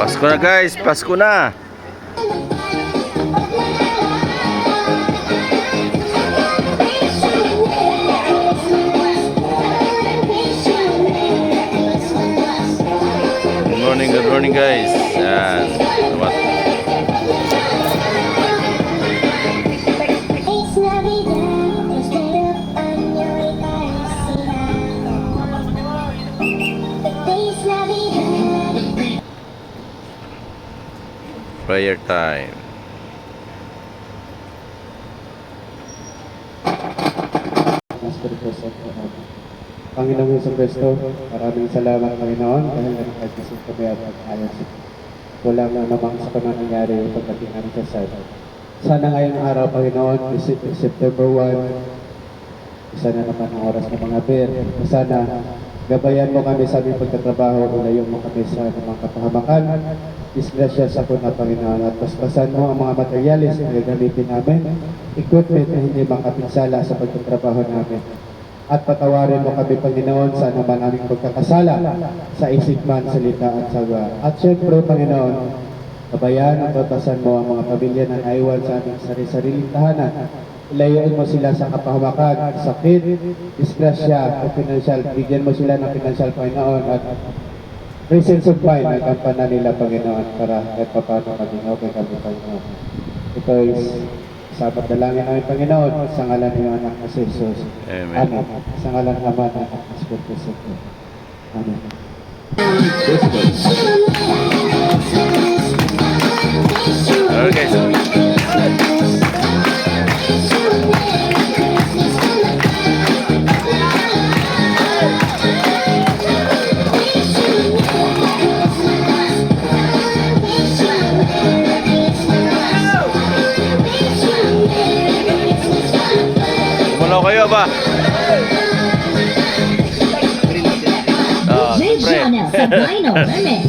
Pasko na guys, Pasko na. Good morning guys. Yan. Salamat. Prayer time. Panginoong Hesus Kristo, maraming salamat Panginoon dahil nagkakasip kami at ayos. Wala na namang sa nangyari pagdating namin sa site. Sana ngayong araw Panginoon, September 1, isa na naman ang oras ng mga beer. Sana gabayan mo kami sa aming pagtatrabaho, ulayo mo kami sa mga kapahamakan. Disgrasya sa kuna Panginoon at paspasan mo ang mga materialis na gagamitin namin, equipment na hindi makapinsala sa pagtatrabaho namin. At patawarin mo kami, Panginoon, sa naman aming pagkakasala sa isip man, salita at saga. At syempre, Panginoon, kabayan at batasan mo ang mga pamilya na naiwan sa aming sarili-sariling tahanan. Ilayuin mo sila sa kapahamakan, sakit, disgrasya o financial. Bigyan mo sila ng financial, Panginoon, at presence of mind ang kampana nila, Panginoon, para kahit paano maging okay kami, Panginoon. Ito is sabat dalangin namin, Panginoon, sa ngalan ng anak na si Jesus. Amen. Amen. Sa ngalan ng Ama ng Anak na Espiritu Santo. Amen. Alright guys. Malaw kayo ba? Jay Jonah sa Vinyl Remix.